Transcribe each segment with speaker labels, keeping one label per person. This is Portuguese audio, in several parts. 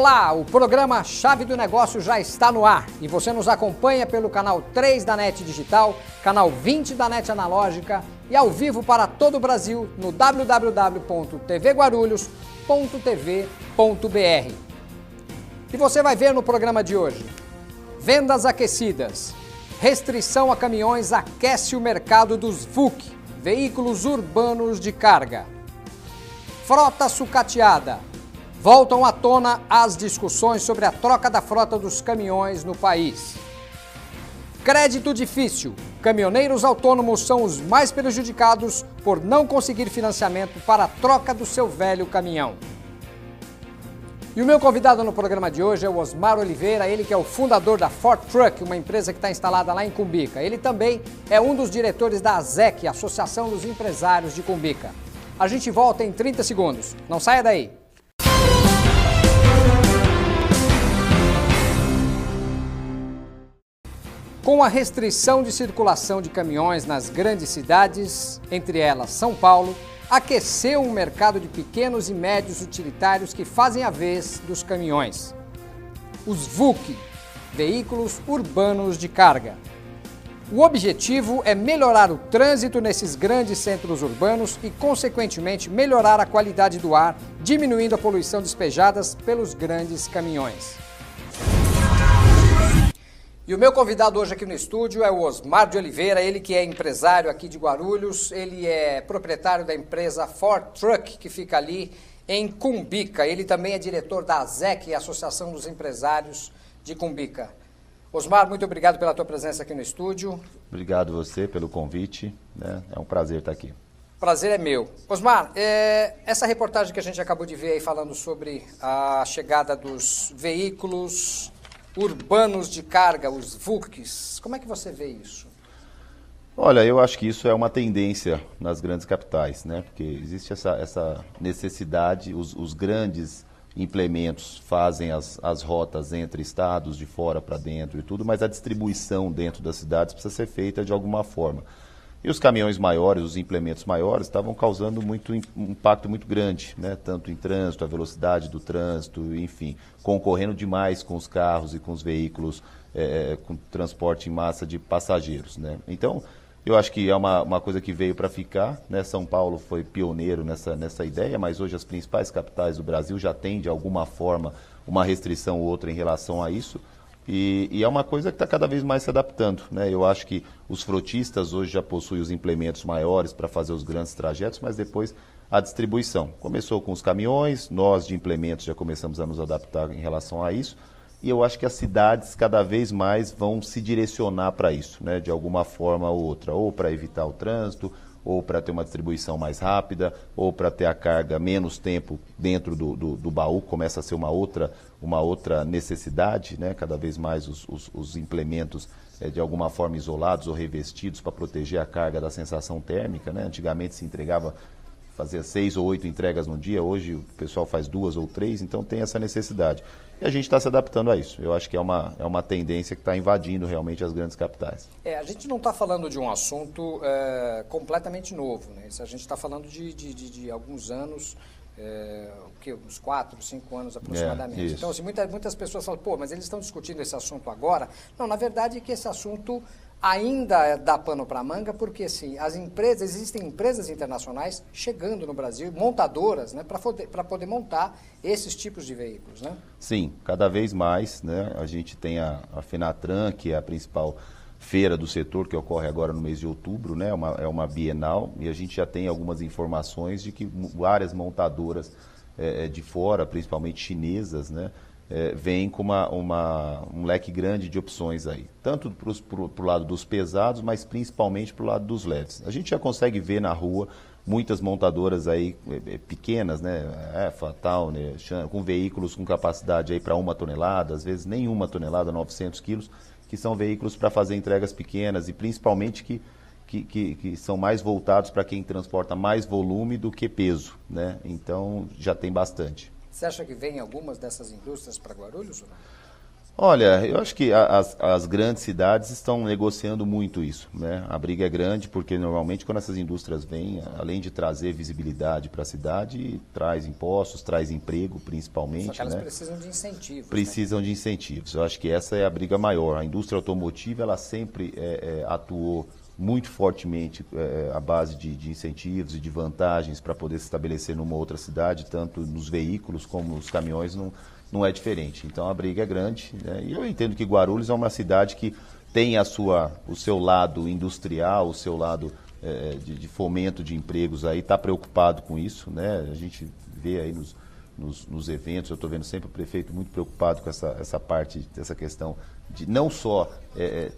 Speaker 1: Olá, o programa Chave do Negócio já está no ar e você nos acompanha pelo canal 3 da NET Digital, canal 20 da NET Analógica e ao vivo para todo o Brasil no www.tvguarulhos.tv.br. E você vai ver no programa de hoje: vendas aquecidas, restrição a caminhões aquece o mercado dos VUC, veículos urbanos de carga. Frota sucateada. Voltam à tona as discussões sobre a troca da frota dos caminhões no país. Crédito difícil. Caminhoneiros autônomos são os mais prejudicados por não conseguir financiamento para a troca do seu velho caminhão. E o meu convidado no programa de hoje é o Osmar Oliveira, ele que é o fundador da Ford Truck, uma empresa que está instalada lá em Cumbica. Ele também é um dos diretores da ASEC, Associação dos Empresários de Cumbica. A gente volta em 30 segundos. Não saia daí. Com a restrição de circulação de caminhões nas grandes cidades, entre elas São Paulo, aqueceu um mercado de pequenos e médios utilitários que fazem a vez dos caminhões. Os VUC, veículos urbanos de carga. O objetivo é melhorar o trânsito nesses grandes centros urbanos e, consequentemente, melhorar a qualidade do ar, diminuindo a poluição despejada pelos grandes caminhões. E o meu convidado hoje aqui no estúdio é o Osmar de Oliveira, ele que é empresário aqui de Guarulhos, ele é proprietário da empresa Ford Truck, que fica ali em Cumbica. Ele também é diretor da ASEC, Associação dos Empresários de Cumbica. Osmar, muito obrigado pela tua presença aqui no estúdio.
Speaker 2: Obrigado você pelo convite, né? É um prazer estar aqui.
Speaker 1: Prazer é meu. Osmar, essa reportagem que a gente acabou de ver aí falando sobre a chegada dos veículos urbanos de carga, os VUCs, como é que você vê isso?
Speaker 2: Olha, eu acho que isso é uma tendência nas grandes capitais, né? Porque existe essa necessidade, os grandes implementos fazem as rotas entre estados, de fora para dentro e tudo, mas a distribuição dentro das cidades precisa ser feita de alguma forma. E os caminhões maiores, os implementos maiores, estavam causando um impacto muito grande, né? Tanto em trânsito, a velocidade do trânsito, enfim, concorrendo demais com os carros e com os veículos, com transporte em massa de passageiros, né? Então, eu acho que é uma coisa que veio para ficar, né? São Paulo foi pioneiro nessa ideia, mas hoje as principais capitais do Brasil já têm, de alguma forma, uma restrição ou outra em relação a isso. E é uma coisa que está cada vez mais se adaptando, né? Eu acho que os frotistas hoje já possuem os implementos maiores para fazer os grandes trajetos, mas depois a distribuição. Começou com os caminhões, nós de implementos já começamos a nos adaptar em relação a isso, e eu acho que as cidades cada vez mais vão se direcionar para isso, né? De alguma forma ou outra, ou para evitar o trânsito, ou para ter uma distribuição mais rápida, ou para ter a carga menos tempo dentro do baú, começa a ser uma outra necessidade, né? Cada vez mais os implementos de alguma forma isolados ou revestidos para proteger a carga da sensação térmica, né? Antigamente se entregava, fazia 6 ou 8 entregas no dia, hoje o pessoal faz 2 ou 3, então tem essa necessidade. E a gente está se adaptando a isso. Eu acho que é uma tendência que está invadindo realmente as grandes capitais.
Speaker 1: A gente não está falando de um assunto completamente novo, né? A gente está falando de alguns anos, uns 4, 5 anos aproximadamente. Então, assim, muitas pessoas falam, mas eles estão discutindo esse assunto agora. Não, na verdade é que esse assunto ainda dá pano para manga, porque assim, existem empresas internacionais chegando no Brasil, montadoras, né, para poder montar esses tipos de veículos, né?
Speaker 2: Sim, cada vez mais, né? A gente tem a Fenatran, que é a principal feira do setor, que ocorre agora no mês de outubro, né? É uma bienal, e a gente já tem algumas informações de que várias montadoras de fora, principalmente chinesas, né? Vem com um leque grande de opções aí, tanto para o lado dos pesados, mas principalmente para o lado dos leves. A gente já consegue ver na rua muitas montadoras aí pequenas, né, Fatal, né, com veículos com capacidade aí para 1 tonelada, às vezes nem 1 tonelada, 900 quilos, que são veículos para fazer entregas pequenas e principalmente que são mais voltados para quem transporta mais volume do que peso, né? Então já tem bastante.
Speaker 1: Você acha que vem algumas dessas indústrias para Guarulhos ou não?
Speaker 2: Olha, eu acho que as grandes cidades estão negociando muito isso, né? A briga é grande porque normalmente quando essas indústrias vêm, além de trazer visibilidade para a cidade, traz impostos, traz emprego principalmente,
Speaker 1: Só que elas
Speaker 2: né?
Speaker 1: precisam de incentivos.
Speaker 2: Precisam de incentivos. Eu acho que essa é a briga maior. A indústria automotiva ela sempre atuou muito fortemente à base de incentivos e de vantagens para poder se estabelecer numa outra cidade, tanto nos veículos como nos caminhões não é diferente. Então a briga é grande, né? E eu entendo que Guarulhos é uma cidade que tem o seu lado industrial, o seu lado de fomento de empregos aí, está preocupado com isso, né? A gente vê aí nos eventos, eu estou vendo sempre o prefeito muito preocupado com essa parte, essa questão de não só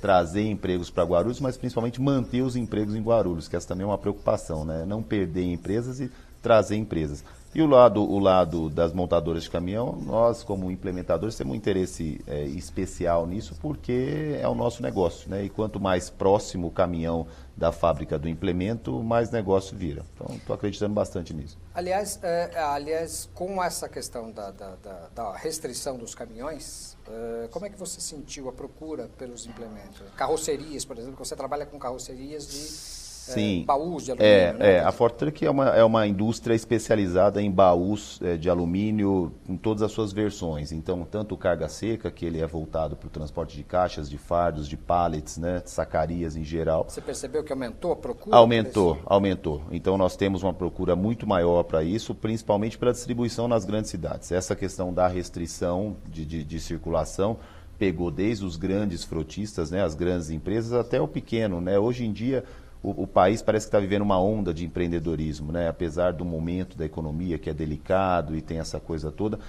Speaker 2: trazer empregos para Guarulhos, mas principalmente manter os empregos em Guarulhos, que essa também é uma preocupação, né? Não perder empresas e trazer empresas. E o lado das montadoras de caminhão, nós como implementadores temos um interesse especial nisso porque é o nosso negócio, né? E quanto mais próximo o caminhão da fábrica do implemento, mais negócio vira. Então, estou acreditando bastante nisso.
Speaker 1: Aliás, com essa questão da restrição dos caminhões, como é que você sentiu a procura pelos implementos? Carrocerias, por exemplo, você trabalha com carrocerias de baús de alumínio. Né?
Speaker 2: A Fortruck é uma indústria especializada em baús de alumínio em todas as suas versões. Então, tanto o carga seca, que ele é voltado para o transporte de caixas, de fardos, de pallets, né, de sacarias em geral.
Speaker 1: Você percebeu que aumentou a procura?
Speaker 2: Aumentou. Então, nós temos uma procura muito maior para isso, principalmente pela distribuição nas grandes cidades. Essa questão da restrição de circulação pegou desde os grandes frotistas, né, as grandes empresas, até o pequeno, né? Hoje em dia, o país parece que está vivendo uma onda de empreendedorismo, né? Apesar do momento da economia que é delicado e tem essa coisa toda,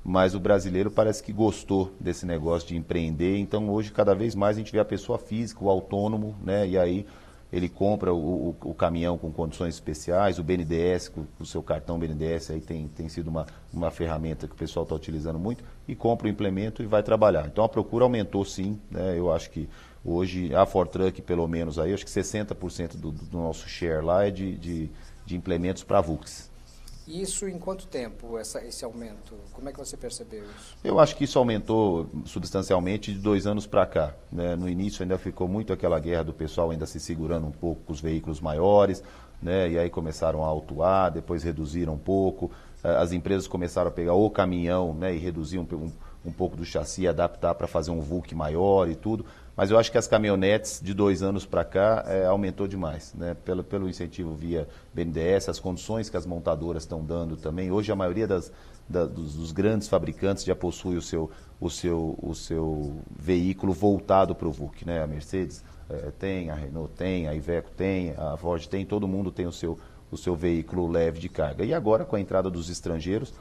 Speaker 2: mas o brasileiro parece que gostou desse negócio de empreender. Então hoje cada vez mais a gente vê a pessoa física, o autônomo, né? E aí ele compra o caminhão com condições especiais, o BNDES, com o seu cartão BNDES aí tem sido uma ferramenta que o pessoal está utilizando muito, e compra o implemento e vai trabalhar. Então a procura aumentou sim, né? Eu acho que hoje a Fortruck, pelo menos aí, acho que 60% do nosso share lá é de implementos para VUCs.
Speaker 1: Isso em quanto tempo, esse aumento? Como é que você percebeu isso?
Speaker 2: Eu acho que isso aumentou substancialmente de 2 anos para cá, né? No início ainda ficou muito aquela guerra do pessoal ainda se segurando um pouco com os veículos maiores, né? E aí começaram a autuar, depois reduziram um pouco. As empresas começaram a pegar o caminhão, né, e reduzir um pouco do chassi, adaptar para fazer um VUC maior e tudo. Mas eu acho que as caminhonetes de 2 anos para cá aumentou demais, né? Pelo incentivo via BNDES, as condições que as montadoras estão dando também. Hoje a maioria dos grandes fabricantes já possui o seu veículo voltado para o VUC, né? A Mercedes tem, a Renault tem, a Iveco tem, a Ford tem, todo mundo tem o seu veículo leve de carga. E agora com a entrada dos estrangeiros,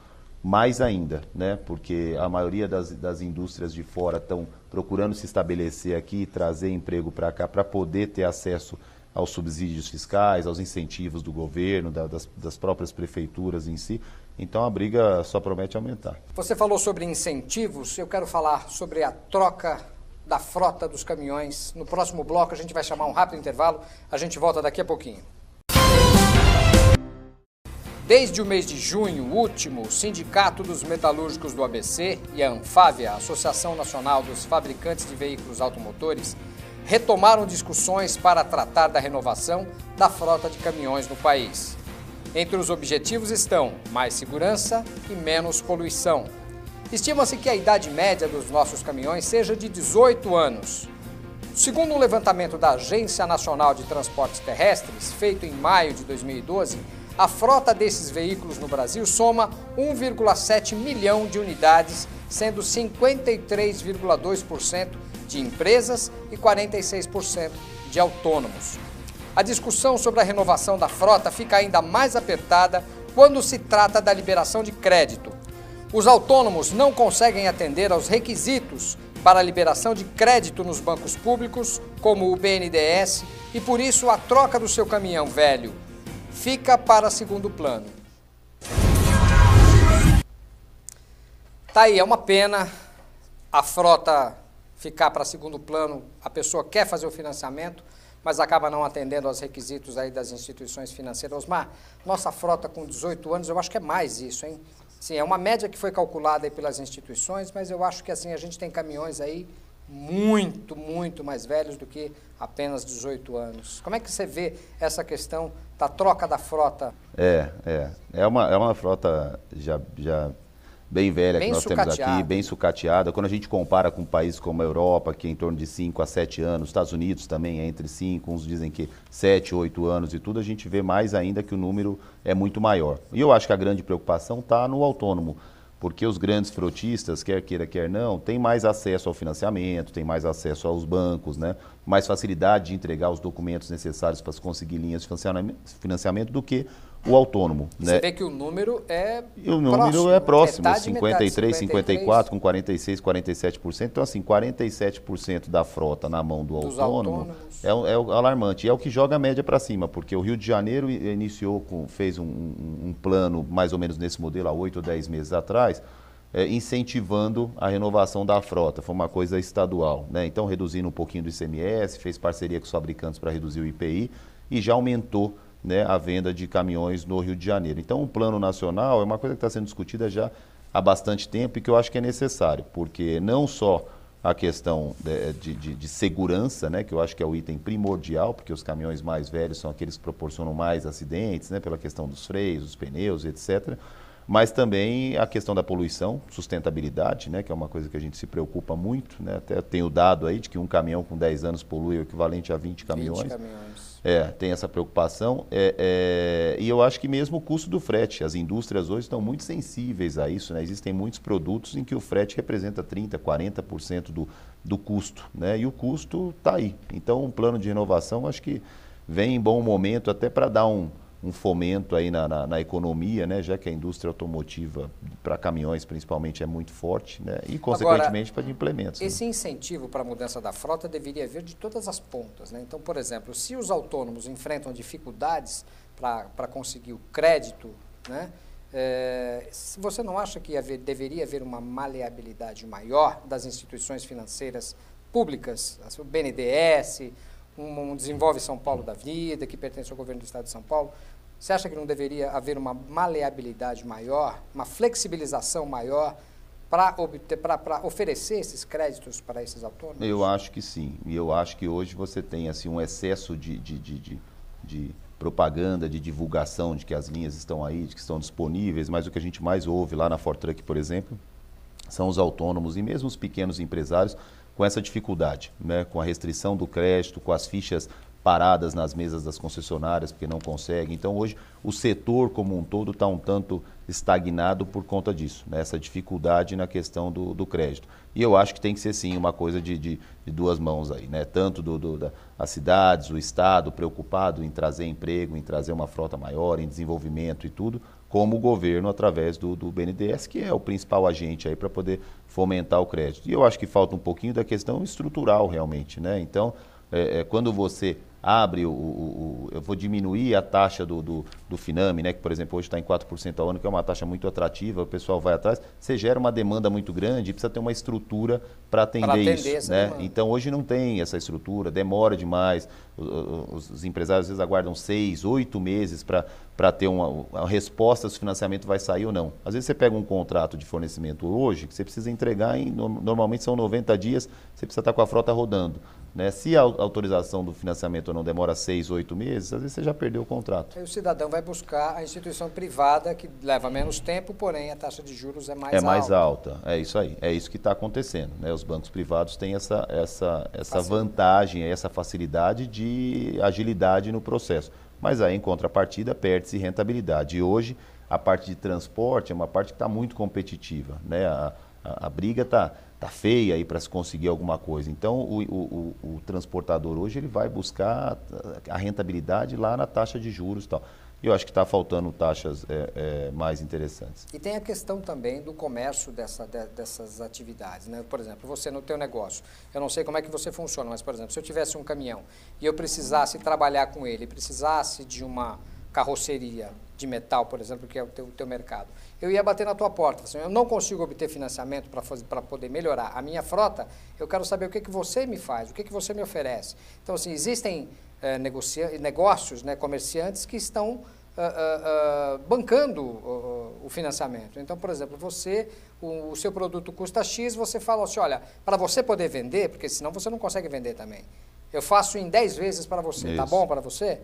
Speaker 2: mais ainda, né? Porque a maioria das indústrias de fora estão procurando se estabelecer aqui e trazer emprego para cá para poder ter acesso aos subsídios fiscais, aos incentivos do governo, das próprias prefeituras em si. Então a briga só promete aumentar.
Speaker 1: Você falou sobre incentivos, eu quero falar sobre a troca da frota dos caminhões. No próximo bloco a gente vai chamar um rápido intervalo, a gente volta daqui a pouquinho. Desde o mês de junho último, o Sindicato dos Metalúrgicos do ABC e a Anfávia, a Associação Nacional dos Fabricantes de Veículos Automotores, retomaram discussões para tratar da renovação da frota de caminhões no país. Entre os objetivos estão mais segurança e menos poluição. Estima-se que a idade média dos nossos caminhões seja de 18 anos. Segundo um levantamento da Agência Nacional de Transportes Terrestres, feito em maio de 2012, a frota desses veículos no Brasil soma 1,7 milhão de unidades, sendo 53,2% de empresas e 46% de autônomos. A discussão sobre a renovação da frota fica ainda mais apertada quando se trata da liberação de crédito. Os autônomos não conseguem atender aos requisitos para a liberação de crédito nos bancos públicos, como o BNDES, e por isso a troca do seu caminhão velho fica para segundo plano. Tá aí, é uma pena a frota ficar para segundo plano. A pessoa quer fazer o financiamento, mas acaba não atendendo aos requisitos aí das instituições financeiras. Osmar, nossa frota com 18 anos, eu acho que é mais isso, hein? Sim, é uma média que foi calculada aí pelas instituições, mas eu acho que assim, a gente tem caminhões aí muito mais velhos do que apenas 18 anos. Como é que você vê essa questão da troca da frota?
Speaker 2: É uma frota já bem velha
Speaker 1: Bem
Speaker 2: que nós temos
Speaker 1: sucateada.
Speaker 2: aqui, bem sucateada. Quando a gente compara com países como a Europa, que é em torno de 5 a 7 anos, Estados Unidos também é entre 5, uns dizem que 7, 8 anos e tudo, a gente vê mais ainda que o número é muito maior. E eu acho que a grande preocupação está no autônomo, porque os grandes frotistas, quer queira, quer não, têm mais acesso ao financiamento, têm mais acesso aos bancos, né? Mais facilidade de entregar os documentos necessários para se conseguir linhas de financiamento do que o autônomo.
Speaker 1: Você
Speaker 2: Né?
Speaker 1: vê que o número é
Speaker 2: próximo,
Speaker 1: metade,
Speaker 2: 53, 54, com 46, 47%. Então, assim, 47% da frota na mão do autônomo é o alarmante. E é o que joga a média para cima, porque o Rio de Janeiro fez um plano mais ou menos nesse modelo há 8 ou 10 meses atrás, incentivando a renovação da frota. Foi uma coisa estadual, né? Então, reduzindo um pouquinho do ICMS, fez parceria com os fabricantes para reduzir o IPI e já aumentou, né, a venda de caminhões no Rio de Janeiro. Então, o plano nacional é uma coisa que está sendo discutida já há bastante tempo e que eu acho que é necessário, porque não só a questão de segurança, né, que eu acho que é o item primordial, porque os caminhões mais velhos são aqueles que proporcionam mais acidentes, né, pela questão dos freios, dos pneus, etc., mas também a questão da poluição, sustentabilidade, né, que é uma coisa que a gente se preocupa muito, né, até tem o dado aí de que um caminhão com 10 anos polui o equivalente a 20 caminhões.
Speaker 1: 20 caminhões.
Speaker 2: Tem essa preocupação, e eu acho que mesmo o custo do frete, as indústrias hoje estão muito sensíveis a isso, né? Existem muitos produtos em que o frete representa 30%, 40% do custo, né? E o custo está aí. Então, um plano de renovação acho que vem em bom momento até para dar um fomento aí na economia, né? Já que a indústria automotiva para caminhões principalmente é muito forte, né? E consequentemente para implementos.
Speaker 1: Esse incentivo para a mudança da frota deveria vir de todas as pontas, né? Então, por exemplo, se os autônomos enfrentam dificuldades para conseguir o crédito, né? Você não acha que deveria haver uma maleabilidade maior das instituições financeiras públicas, o BNDES, um Desenvolve São Paulo da vida, que pertence ao governo do Estado de São Paulo? Você acha que não deveria haver uma maleabilidade maior, uma flexibilização maior para oferecer esses créditos para esses autônomos?
Speaker 2: Eu acho que sim. E eu acho que hoje você tem assim, um excesso de propaganda, de divulgação de que as linhas estão aí, de que estão disponíveis, mas o que a gente mais ouve lá na Fortruck, por exemplo, são os autônomos e mesmo os pequenos empresários com essa dificuldade, né? Com a restrição do crédito, com as fichas paradas nas mesas das concessionárias, porque não conseguem. Então, hoje, o setor como um todo está um tanto estagnado por conta disso, né? Essa dificuldade na questão do crédito. E eu acho que tem que ser, sim, uma coisa de duas mãos aí, né? Tanto das cidades, o Estado preocupado em trazer emprego, em trazer uma frota maior, em desenvolvimento e tudo, como o governo através do BNDES, que é o principal agente aí para poder fomentar o crédito. E eu acho que falta um pouquinho da questão estrutural realmente, né? Então, quando você abre, eu vou diminuir a taxa do Finame, né, que por exemplo hoje está em 4% ao ano, que é uma taxa muito atrativa, o pessoal vai atrás, você gera uma demanda muito grande e precisa ter uma estrutura para atender isso. Né? Então hoje não tem essa estrutura, demora demais, os empresários às vezes aguardam 6, 8 meses para ter uma resposta se o financiamento vai sair ou não. Às vezes você pega um contrato de fornecimento hoje, que você precisa entregar normalmente são 90 dias, você precisa estar com a frota rodando. Né? Se a autorização do financiamento não demora 6, 8 meses, às vezes você já perdeu o contrato.
Speaker 1: Aí o cidadão vai buscar a instituição privada que leva menos tempo, porém a taxa de juros é mais alta.
Speaker 2: É mais alta, é isso aí, é isso que está acontecendo. Né? Os bancos privados têm essa vantagem, essa facilidade de agilidade no processo. Mas aí, em contrapartida, perde-se rentabilidade. E hoje, a parte de transporte é uma parte que está muito competitiva. Né? A briga está feia aí para se conseguir alguma coisa. Então, o transportador hoje ele vai buscar a rentabilidade lá na taxa de juros e tal. E eu acho que está faltando taxas mais interessantes.
Speaker 1: E tem a questão também do comércio dessas atividades, né? Por exemplo, você no teu negócio, eu não sei como é que você funciona, mas, por exemplo, se eu tivesse um caminhão e eu precisasse trabalhar com ele, precisasse de uma carroceria de metal, por exemplo, que é o teu mercado, eu ia bater na tua porta, assim, eu não consigo obter financiamento para poder melhorar a minha frota, eu quero saber o que você me faz, o que você me oferece. Então, assim, existem negócios, né, comerciantes que estão bancando o financiamento. Então, por exemplo, o seu produto custa X, você fala assim, olha, para você poder vender, porque senão você não consegue vender também, eu faço em 10 vezes para você,
Speaker 2: isso.
Speaker 1: Tá bom para você?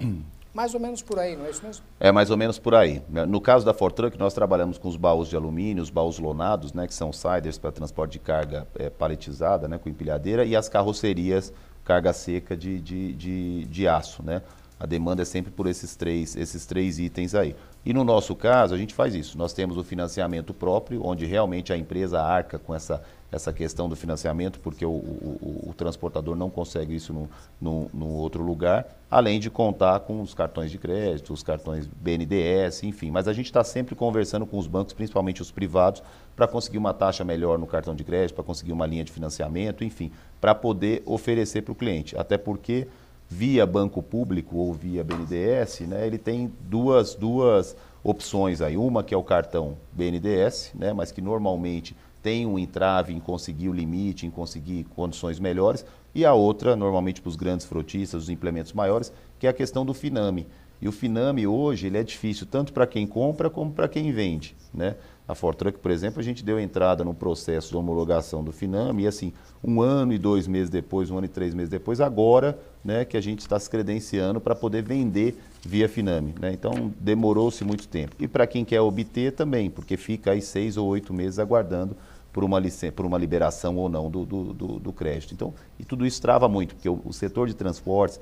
Speaker 1: Mais ou menos por aí, não é isso mesmo?
Speaker 2: É mais ou menos por aí. No caso da Ford Truck, nós trabalhamos com os baús de alumínio, os baús lonados, né, que são siders para transporte de carga paletizada, né, com empilhadeira, e as carrocerias carga seca de aço, né? A demanda é sempre por esses três itens aí. E no nosso caso, a gente faz isso. Nós temos o financiamento próprio, onde realmente a empresa arca com essa questão do financiamento, porque o transportador não consegue isso no outro lugar, além de contar com os cartões de crédito, os cartões BNDES, enfim. Mas a gente está sempre conversando com os bancos, principalmente os privados, para conseguir uma taxa melhor no cartão de crédito, para conseguir uma linha de financiamento, enfim, para poder oferecer para o cliente. Até porque via banco público ou via BNDES, né, ele tem duas opções aí. Uma que é o cartão BNDES, né, mas que normalmente tem um entrave em conseguir o limite, em conseguir condições melhores, e a outra, normalmente para os grandes frotistas, os implementos maiores, que é a questão do Finame. E o Finame hoje ele é difícil tanto para quem compra como para quem vende, né? A Ford Truck, por exemplo, a gente deu entrada no processo de homologação do Finame e assim, 1 ano e 2 meses depois, 1 ano e 3 meses depois, agora, né, que a gente está se credenciando para poder vender via Finame, né? Então, demorou-se muito tempo. E para quem quer obter também, porque fica aí 6 ou 8 meses aguardando por uma liberação ou não do crédito. Então, e tudo isso trava muito, porque o setor de transportes,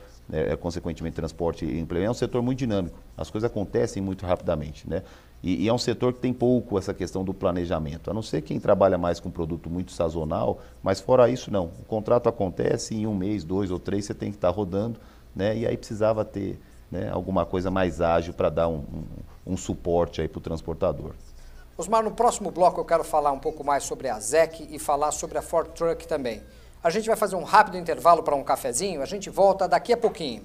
Speaker 2: consequentemente transporte e emprego, é um setor muito dinâmico. As coisas acontecem muito rapidamente, né? E é um setor que tem pouco essa questão do planejamento, a não ser quem trabalha mais com produto muito sazonal, mas fora isso não. O contrato acontece em 1 mês, 2 ou 3, você tem que estar rodando, né? E aí precisava ter, né, alguma coisa mais ágil para dar um suporte aí para o transportador.
Speaker 1: Osmar, no próximo bloco eu quero falar um pouco mais sobre a ZEC e falar sobre a Ford Truck também. A gente vai fazer um rápido intervalo para um cafezinho, a gente volta daqui a pouquinho.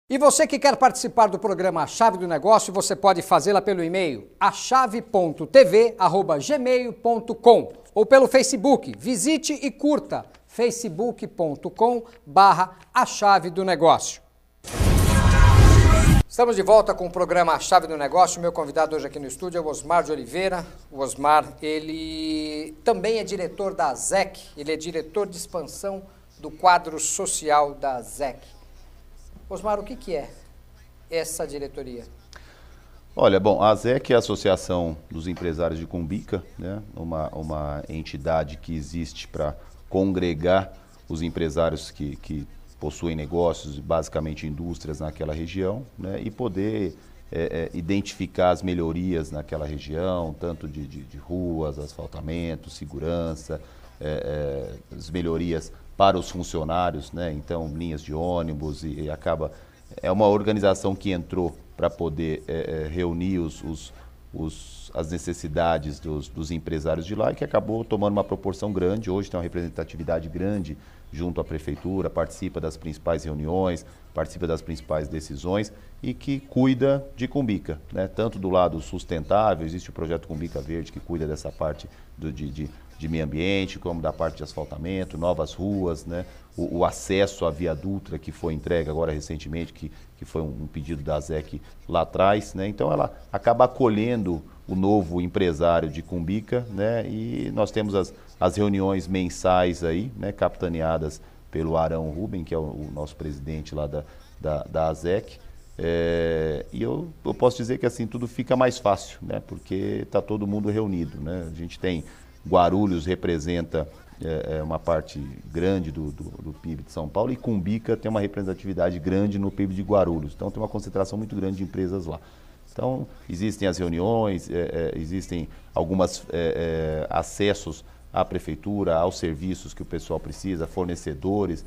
Speaker 1: E você que quer participar do programa A Chave do Negócio, você pode fazê-la pelo e-mail achave.tv@gmail.com ou pelo Facebook. Visite e curta facebook.com/A Chave do Negócio. Estamos de volta com o programa A Chave do Negócio. Meu convidado hoje aqui no estúdio é o Osmar de Oliveira. O Osmar, ele também é diretor da ZEC, ele é diretor de expansão do quadro social da ZEC. Osmar, o que é essa diretoria?
Speaker 2: Olha, bom, a ZEC é a Associação dos Empresários de Cumbica, né? Uma entidade que existe para congregar os empresários que possuem negócios, basicamente indústrias naquela região, né? E poder identificar as melhorias naquela região, tanto de ruas, asfaltamento, segurança, as melhorias para os funcionários, né? Então linhas de ônibus e acaba... É uma organização que entrou para poder reunir as necessidades dos empresários de lá e que acabou tomando uma proporção grande. Hoje tem uma representatividade grande junto à prefeitura, participa das principais reuniões, participa das principais decisões e que cuida de Cumbica, né? Tanto do lado sustentável, existe o projeto Cumbica Verde que cuida dessa parte de meio ambiente, como da parte de asfaltamento, novas ruas, né? O acesso à Via Dutra que foi entregue agora recentemente, que foi um pedido da ZEC lá atrás, né? Então ela acaba acolhendo o novo empresário de Cumbica, né? E nós temos as reuniões mensais aí, né? Capitaneadas pelo Arão Ruben, que é o nosso presidente lá da ZEC. E eu posso dizer que assim tudo fica mais fácil, né? Porque está todo mundo reunido, né? A gente tem Guarulhos representa uma parte grande do PIB de São Paulo e Cumbica tem uma representatividade grande no PIB de Guarulhos. Então tem uma concentração muito grande de empresas lá. Então, existem as reuniões, existem alguns acessos à prefeitura, aos serviços que o pessoal precisa, fornecedores,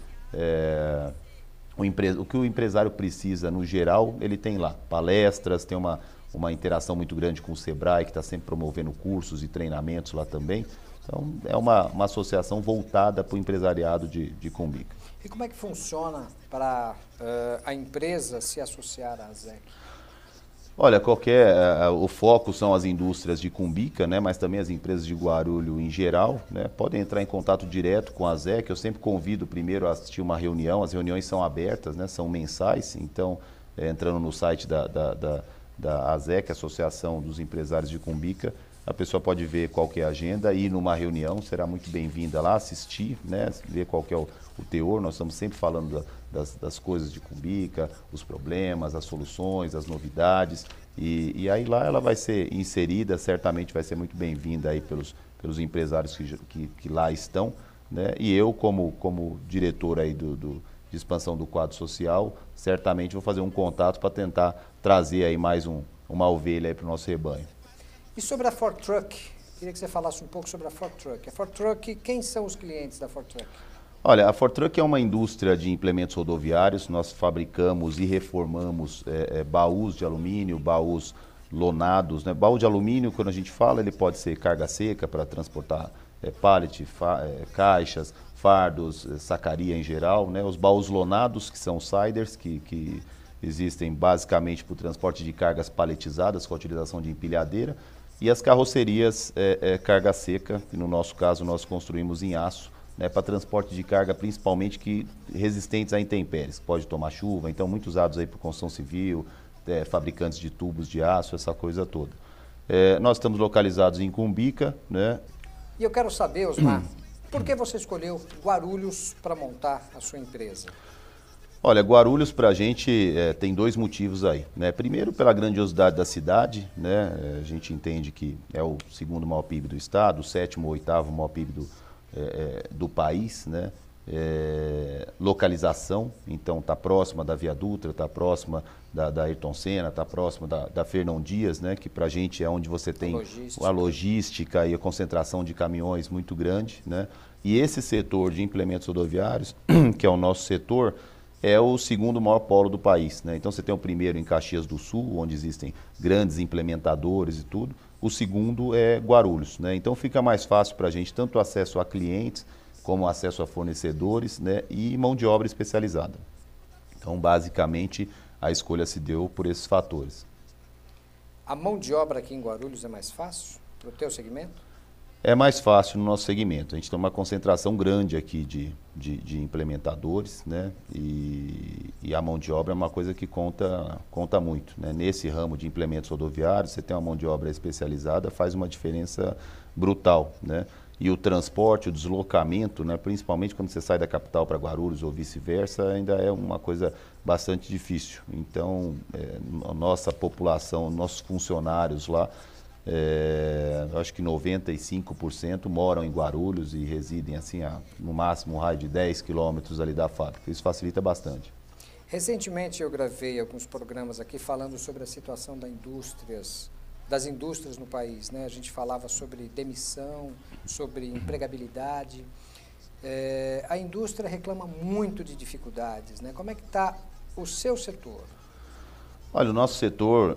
Speaker 2: o que o empresário precisa no geral, ele tem lá. Palestras, tem uma interação muito grande com o Sebrae, que está sempre promovendo cursos e treinamentos lá também. Então, é uma associação voltada para o empresariado de Cumbica.
Speaker 1: E como é que funciona para a empresa se associar à ZEC?
Speaker 2: Olha, o foco são as indústrias de Cumbica, né, mas também as empresas de Guarulhos em geral, né, podem entrar em contato direto com a ZEC. Eu sempre convido primeiro a assistir uma reunião. As reuniões são abertas, né, são mensais, então entrando no site da AZEC, Associação dos Empresários de Cumbica, a pessoa pode ver qual que é a agenda, ir numa reunião, será muito bem-vinda lá, assistir, né, ver qual que é o teor. Nós estamos sempre falando das coisas de Cumbica, os problemas, as soluções, as novidades, e aí lá ela vai ser inserida, certamente vai ser muito bem-vinda aí pelos empresários que lá estão, né, e eu como diretor aí de expansão do quadro social, certamente vou fazer um contato para tentar trazer aí mais uma ovelha para o nosso rebanho.
Speaker 1: E sobre a Ford Truck, queria que você falasse um pouco sobre a Ford Truck. A Ford Truck, quem são os clientes da Ford Truck?
Speaker 2: Olha, a Ford Truck é uma indústria de implementos rodoviários. Nós fabricamos e reformamos baús de alumínio, baús lonados, né? Baú de alumínio, quando a gente fala, ele pode ser carga seca para transportar pallet, caixas, fardos, sacaria em geral, né? Os baús lonados, que são siders, que existem basicamente para o transporte de cargas paletizadas com a utilização de empilhadeira, e as carrocerias carga seca, que no nosso caso nós construímos em aço, né, para transporte de carga principalmente resistentes a intempéries, pode tomar chuva, então muito usados aí por construção civil, fabricantes de tubos de aço, essa coisa toda. Nós estamos localizados em Cumbica, né?
Speaker 1: E eu quero saber, Osmar, por que você escolheu Guarulhos para montar a sua empresa?
Speaker 2: Olha, Guarulhos para a gente tem dois motivos aí, né? Primeiro, pela grandiosidade da cidade, né? A gente entende que é o segundo maior PIB do estado, o sétimo ou oitavo maior PIB do país, né? Localização, então está próxima da Via Dutra, está próxima da Ayrton Senna, está próxima da Fernão Dias, né? Que para a gente é onde você tem a logística e a concentração de caminhões muito grande, né? E esse setor de implementos rodoviários, que é o nosso setor, é o segundo maior polo do país, né? Então você tem o primeiro em Caxias do Sul, onde existem grandes implementadores e tudo. O segundo é Guarulhos, né? Então fica mais fácil para a gente tanto acesso a clientes, como acesso a fornecedores, né? E mão de obra especializada. Então basicamente a escolha se deu por esses fatores.
Speaker 1: A mão de obra aqui em Guarulhos é mais fácil para o teu segmento?
Speaker 2: É mais fácil no nosso segmento. A gente tem uma concentração grande aqui de implementadores, né? E a mão de obra é uma coisa que conta muito, né? Nesse ramo de implementos rodoviários, você tem uma mão de obra especializada, faz uma diferença brutal, né? E o transporte, o deslocamento, né? Principalmente quando você sai da capital para Guarulhos ou vice-versa, ainda é uma coisa bastante difícil. Então, a nossa população, nossos funcionários lá, acho que 95% moram em Guarulhos e residem assim no máximo um raio de 10 quilômetros ali da fábrica. Isso facilita bastante.
Speaker 1: Recentemente eu gravei alguns programas aqui falando sobre a situação das indústrias no país, né? A gente falava sobre demissão, sobre empregabilidade. A indústria reclama muito de dificuldades, né? Como é que está o seu setor?
Speaker 2: Olha, o nosso setor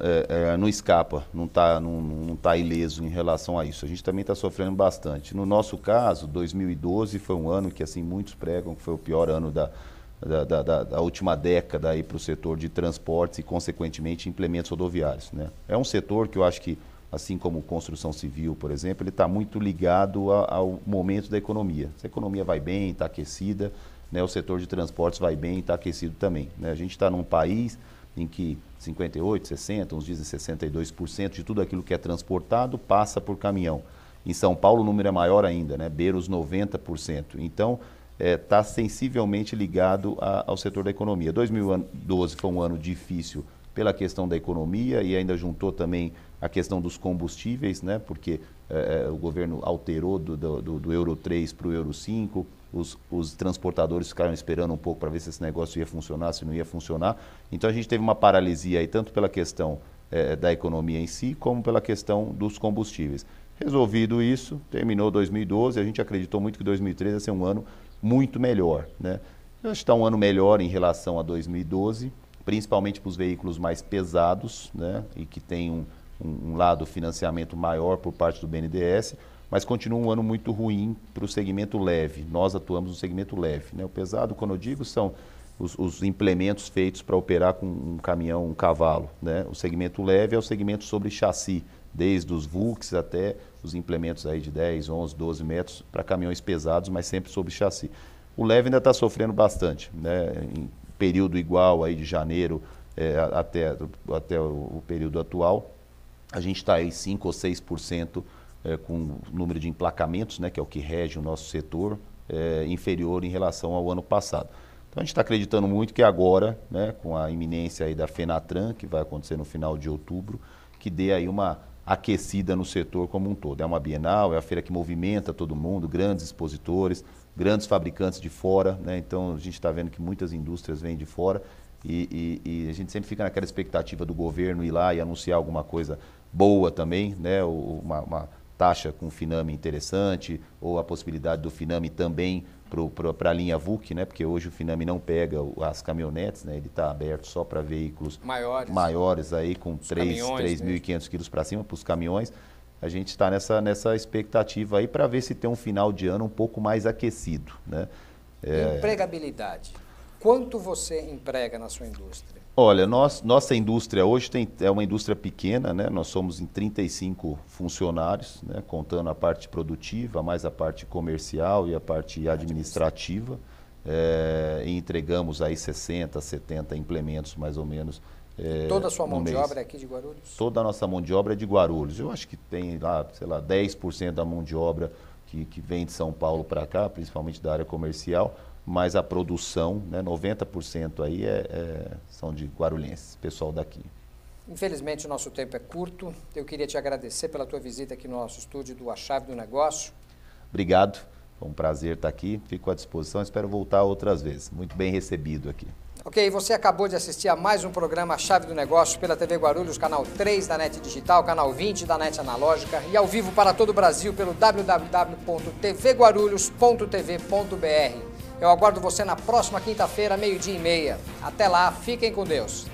Speaker 2: não escapa, não tá ileso em relação a isso. A gente também está sofrendo bastante. No nosso caso, 2012 foi um ano que assim muitos pregam que foi o pior ano da última década para o setor de transportes e, consequentemente, implementos rodoviários, né? É um setor que eu acho que, assim como construção civil, por exemplo, ele está muito ligado ao momento da economia. Se a economia vai bem, está aquecida, né, o setor de transportes vai bem e está aquecido também, né? A gente está num país em que 58%, 60%, uns dizem 62% de tudo aquilo que é transportado passa por caminhão. Em São Paulo o número é maior ainda, né? Beira os 90%. Então, está sensivelmente ligado ao setor da economia. 2012 foi um ano difícil pela questão da economia e ainda juntou também a questão dos combustíveis, né? Porque o governo alterou do Euro 3 para o Euro 5, os transportadores ficaram esperando um pouco para ver se esse negócio ia funcionar, se não ia funcionar. Então a gente teve uma paralisia aí, tanto pela questão da economia em si, como pela questão dos combustíveis. Resolvido isso, terminou 2012, a gente acreditou muito que 2013 ia ser um ano muito melhor, né? Eu acho que está um ano melhor em relação a 2012, principalmente para os veículos mais pesados, né? E que tem um lado financiamento maior por parte do BNDES, mas continua um ano muito ruim para o segmento leve. Nós atuamos no segmento leve, né? O pesado, quando eu digo, são os implementos feitos para operar com um caminhão, um cavalo, né? O segmento leve é o segmento sobre chassi, desde os VUCs até os implementos aí de 10, 11, 12 metros para caminhões pesados, mas sempre sobre chassi. O leve ainda está sofrendo bastante, né? Em período igual aí de janeiro até o período atual, a gente está aí 5 ou 6% com o número de emplacamentos, né, que é o que rege o nosso setor, inferior em relação ao ano passado. Então a gente está acreditando muito que agora, né, com a iminência aí da FENATRAN, que vai acontecer no final de outubro, que dê aí uma aquecida no setor como um todo. É uma Bienal, é a feira que movimenta todo mundo, grandes expositores, grandes fabricantes de fora, né? Então a gente está vendo que muitas indústrias vêm de fora e a gente sempre fica naquela expectativa do governo ir lá e anunciar alguma coisa boa também, né? Uma taxa com Finame interessante, ou a possibilidade do Finame também para a linha VUC, né? Porque hoje o Finame não pega as caminhonetes, né? Ele está aberto só para veículos maiores aí, com 3.500 quilos para cima, para os caminhões. A gente está nessa expectativa aí para ver se tem um final de ano um pouco mais aquecido, né?
Speaker 1: Empregabilidade. Quanto você emprega na sua indústria?
Speaker 2: Olha, nossa indústria hoje é uma indústria pequena, né? Nós somos em 35 funcionários, né? Contando a parte produtiva, mais a parte comercial e a parte administrativa. E entregamos aí 60, 70 implementos mais ou menos.
Speaker 1: Toda a sua mão de obra é aqui de Guarulhos?
Speaker 2: Toda a nossa mão de obra é de Guarulhos. Eu acho que tem lá, sei lá, 10% da mão de obra que vem de São Paulo para cá, principalmente da área comercial, mas a produção, né, 90% aí são de guarulhenses, pessoal daqui.
Speaker 1: Infelizmente o nosso tempo é curto. Eu queria te agradecer pela tua visita aqui no nosso estúdio do A Chave do Negócio.
Speaker 2: Obrigado, foi um prazer estar aqui, fico à disposição, espero voltar outras vezes. Muito bem recebido aqui.
Speaker 1: Ok, você acabou de assistir a mais um programa A Chave do Negócio pela TV Guarulhos, canal 3 da NET Digital, canal 20 da NET Analógica e ao vivo para todo o Brasil pelo www.tvguarulhos.tv.br. Eu aguardo você na próxima quinta-feira, 12:30. Até lá, fiquem com Deus.